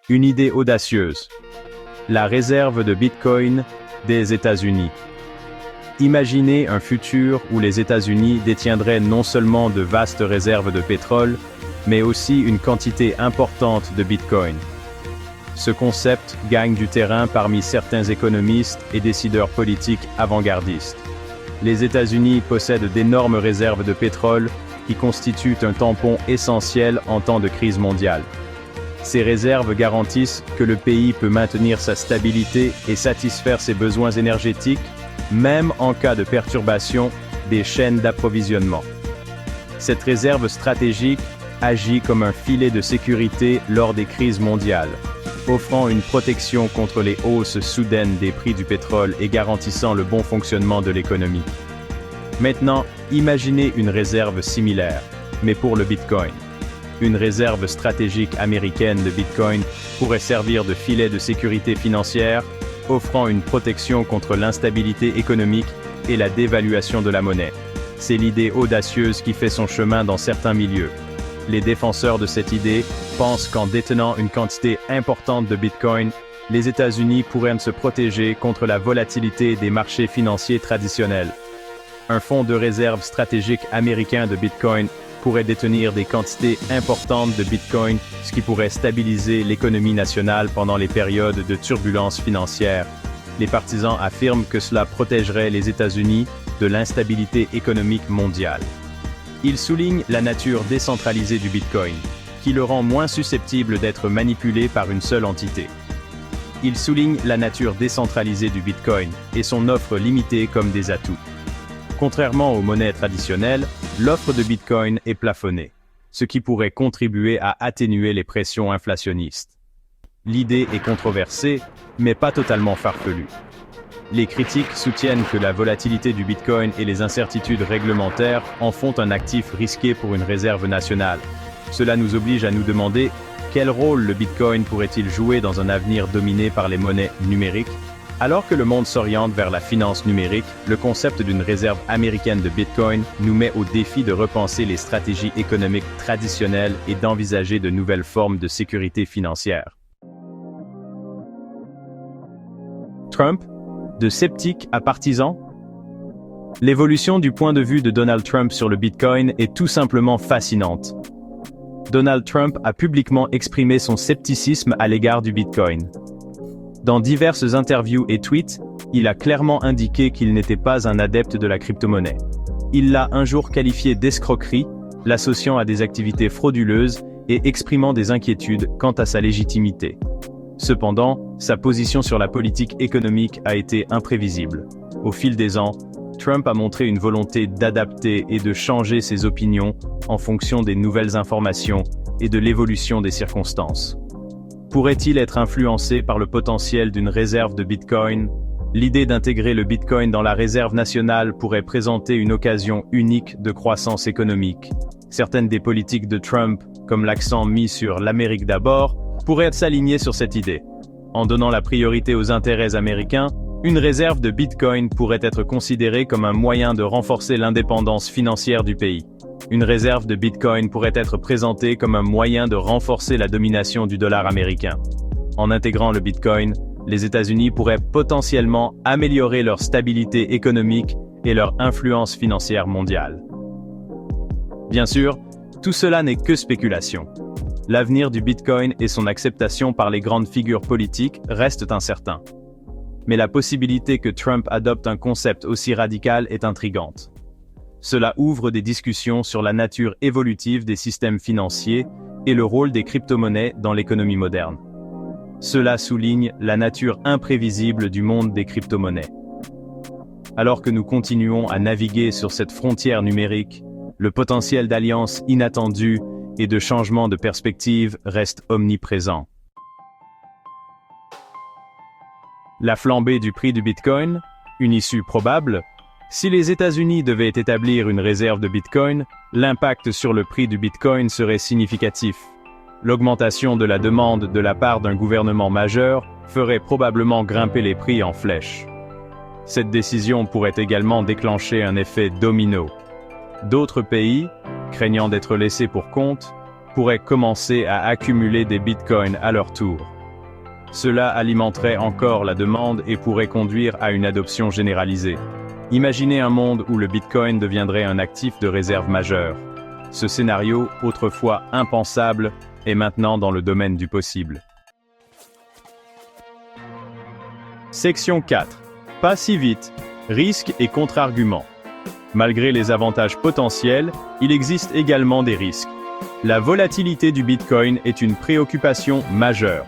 Une idée audacieuse. La réserve de Bitcoin des États-Unis. Imaginez un futur où les États-Unis détiendraient non seulement de vastes réserves de pétrole, mais aussi une quantité importante de Bitcoin. Ce concept gagne du terrain parmi certains économistes et décideurs politiques avant-gardistes. Les États-Unis possèdent d'énormes réserves de pétrole qui constituent un tampon essentiel en temps de crise mondiale. Ces réserves garantissent que le pays peut maintenir sa stabilité et satisfaire ses besoins énergétiques, même en cas de perturbation des chaînes d'approvisionnement. Cette réserve stratégique agit comme un filet de sécurité lors des crises mondiales, offrant une protection contre les hausses soudaines des prix du pétrole et garantissant le bon fonctionnement de l'économie. Maintenant, imaginez une réserve similaire, mais pour le Bitcoin. Une réserve stratégique américaine de Bitcoin pourrait servir de filet de sécurité financière, offrant une protection contre l'instabilité économique et la dévaluation de la monnaie. C'est l'idée audacieuse qui fait son chemin dans certains milieux. Les défenseurs de cette idée pensent qu'en détenant une quantité importante de Bitcoin, les États-Unis pourraient se protéger contre la volatilité des marchés financiers traditionnels. Un fonds de réserve stratégique américain de Bitcoin pourrait détenir des quantités importantes de Bitcoin, ce qui pourrait stabiliser l'économie nationale pendant les périodes de turbulence financière. Les partisans affirment que cela protégerait les États-Unis de l'instabilité économique mondiale. Ils soulignent la nature décentralisée du Bitcoin, qui le rend moins susceptible d'être manipulé par une seule entité. Ils soulignent la nature décentralisée du Bitcoin et son offre limitée comme des atouts. Contrairement aux monnaies traditionnelles, l'offre de Bitcoin est plafonnée, ce qui pourrait contribuer à atténuer les pressions inflationnistes. L'idée est controversée, mais pas totalement farfelue. Les critiques soutiennent que la volatilité du Bitcoin et les incertitudes réglementaires en font un actif risqué pour une réserve nationale. Cela nous oblige à nous demander quel rôle le Bitcoin pourrait-il jouer dans un avenir dominé par les monnaies numériques. Alors que le monde s'oriente vers la finance numérique, le concept d'une réserve américaine de Bitcoin nous met au défi de repenser les stratégies économiques traditionnelles et d'envisager de nouvelles formes de sécurité financière. Trump, de sceptique à partisan? L'évolution du point de vue de Donald Trump sur le Bitcoin est tout simplement fascinante. Donald Trump a publiquement exprimé son scepticisme à l'égard du Bitcoin. Dans diverses interviews et tweets, il a clairement indiqué qu'il n'était pas un adepte de la crypto-monnaie. Il l'a un jour qualifié d'escroquerie, l'associant à des activités frauduleuses et exprimant des inquiétudes quant à sa légitimité. Cependant, sa position sur la politique économique a été imprévisible. Au fil des ans, Trump a montré une volonté d'adapter et de changer ses opinions en fonction des nouvelles informations et de l'évolution des circonstances. Pourrait-il être influencé par le potentiel d'une réserve de Bitcoin? L'idée d'intégrer le Bitcoin dans la réserve nationale pourrait présenter une occasion unique de croissance économique. Certaines des politiques de Trump, comme l'accent mis sur l'Amérique d'abord, pourraient s'aligner sur cette idée. En donnant la priorité aux intérêts américains, une réserve de Bitcoin pourrait être considérée comme un moyen de renforcer l'indépendance financière du pays. Une réserve de Bitcoin pourrait être présentée comme un moyen de renforcer la domination du dollar américain. En intégrant le Bitcoin, les États-Unis pourraient potentiellement améliorer leur stabilité économique et leur influence financière mondiale. Bien sûr, tout cela n'est que spéculation. L'avenir du Bitcoin et son acceptation par les grandes figures politiques restent incertains. Mais la possibilité que Trump adopte un concept aussi radical est intrigante. Cela ouvre des discussions sur la nature évolutive des systèmes financiers et le rôle des crypto-monnaies dans l'économie moderne. Cela souligne la nature imprévisible du monde des crypto-monnaies. Alors que nous continuons à naviguer sur cette frontière numérique, le potentiel d'alliances inattendues et de changement de perspective reste omniprésent. La flambée du prix du Bitcoin, une issue probable? Si les États-Unis devaient établir une réserve de Bitcoin, l'impact sur le prix du Bitcoin serait significatif. L'augmentation de la demande de la part d'un gouvernement majeur ferait probablement grimper les prix en flèche. Cette décision pourrait également déclencher un effet domino. D'autres pays, craignant d'être laissés pour compte, pourraient commencer à accumuler des bitcoins à leur tour. Cela alimenterait encore la demande et pourrait conduire à une adoption généralisée. Imaginez un monde où le Bitcoin deviendrait un actif de réserve majeur. Ce scénario, autrefois impensable, est maintenant dans le domaine du possible. Section 4. Pas si vite. Risques et contre-arguments. Malgré les avantages potentiels, il existe également des risques. La volatilité du Bitcoin est une préoccupation majeure.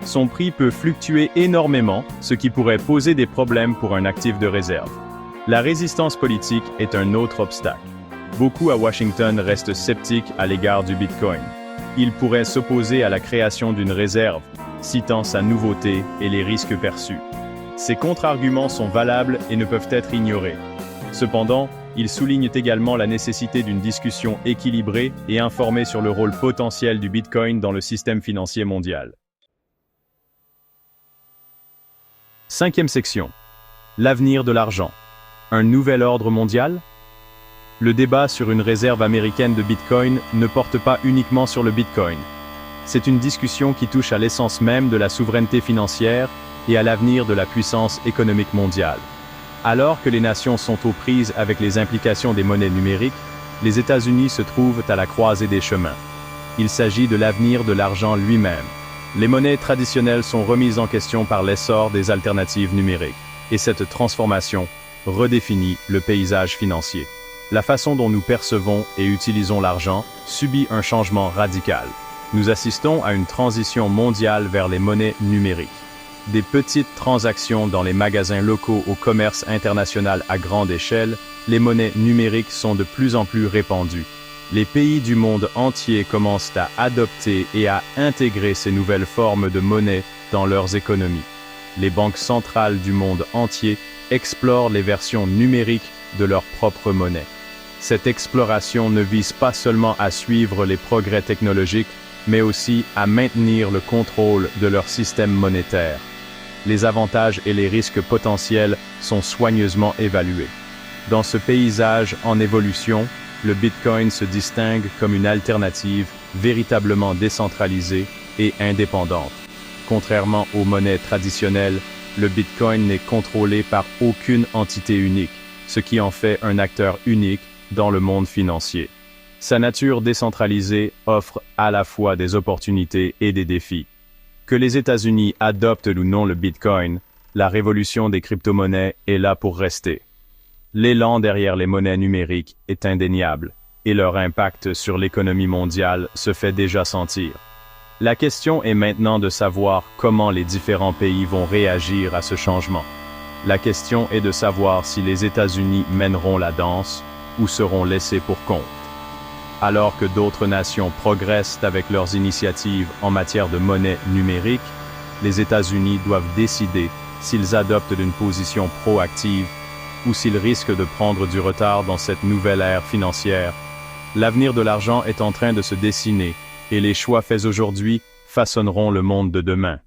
Son prix peut fluctuer énormément, ce qui pourrait poser des problèmes pour un actif de réserve. La résistance politique est un autre obstacle. Beaucoup à Washington restent sceptiques à l'égard du Bitcoin. Ils pourraient s'opposer à la création d'une réserve, citant sa nouveauté et les risques perçus. Ces contre-arguments sont valables et ne peuvent être ignorés. Cependant, ils soulignent également la nécessité d'une discussion équilibrée et informée sur le rôle potentiel du Bitcoin dans le système financier mondial. Cinquième section. L'avenir de l'argent. Un nouvel ordre mondial? Le débat sur une réserve américaine de Bitcoin ne porte pas uniquement sur le Bitcoin. C'est une discussion qui touche à l'essence même de la souveraineté financière et à l'avenir de la puissance économique mondiale. Alors que les nations sont aux prises avec les implications des monnaies numériques, les États-Unis se trouvent à la croisée des chemins. Il s'agit de l'avenir de l'argent lui-même. Les monnaies traditionnelles sont remises en question par l'essor des alternatives numériques, et cette transformation redéfinit le paysage financier. La façon dont nous percevons et utilisons l'argent subit un changement radical. Nous assistons à une transition mondiale vers les monnaies numériques. Des petites transactions dans les magasins locaux au commerce international à grande échelle, les monnaies numériques sont de plus en plus répandues. Les pays du monde entier commencent à adopter et à intégrer ces nouvelles formes de monnaie dans leurs économies. Les banques centrales du monde entier explorent les versions numériques de leur propre monnaie. Cette exploration ne vise pas seulement à suivre les progrès technologiques, mais aussi à maintenir le contrôle de leur système monétaire. Les avantages et les risques potentiels sont soigneusement évalués. Dans ce paysage en évolution, le Bitcoin se distingue comme une alternative véritablement décentralisée et indépendante. Contrairement aux monnaies traditionnelles, le Bitcoin n'est contrôlé par aucune entité unique, ce qui en fait un acteur unique dans le monde financier. Sa nature décentralisée offre à la fois des opportunités et des défis. Que les États-Unis adoptent ou non le Bitcoin, la révolution des crypto-monnaies est là pour rester. L'élan derrière les monnaies numériques est indéniable, et leur impact sur l'économie mondiale se fait déjà sentir. La question est maintenant de savoir comment les différents pays vont réagir à ce changement. La question est de savoir si les États-Unis mèneront la danse ou seront laissés pour compte. Alors que d'autres nations progressent avec leurs initiatives en matière de monnaie numérique, les États-Unis doivent décider s'ils adoptent une position proactive ou s'ils risquent de prendre du retard dans cette nouvelle ère financière. L'avenir de l'argent est en train de se dessiner et les choix faits aujourd'hui façonneront le monde de demain.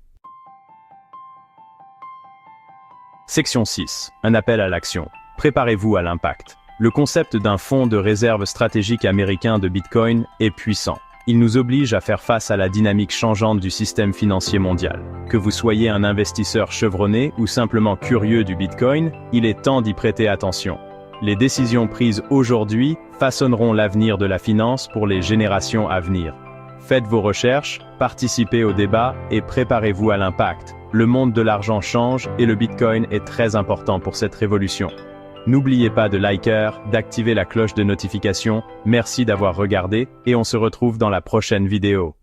Section 6. Un appel à l'action. Préparez-vous à l'impact. Le concept d'un fonds de réserve stratégique américain de Bitcoin est puissant. Il nous oblige à faire face à la dynamique changeante du système financier mondial. Que vous soyez un investisseur chevronné ou simplement curieux du Bitcoin, il est temps d'y prêter attention. Les décisions prises aujourd'hui façonneront l'avenir de la finance pour les générations à venir. Faites vos recherches, participez au débat et préparez-vous à l'impact. Le monde de l'argent change et le Bitcoin est très important pour cette révolution. N'oubliez pas de liker, d'activer la cloche de notification. Merci d'avoir regardé et on se retrouve dans la prochaine vidéo.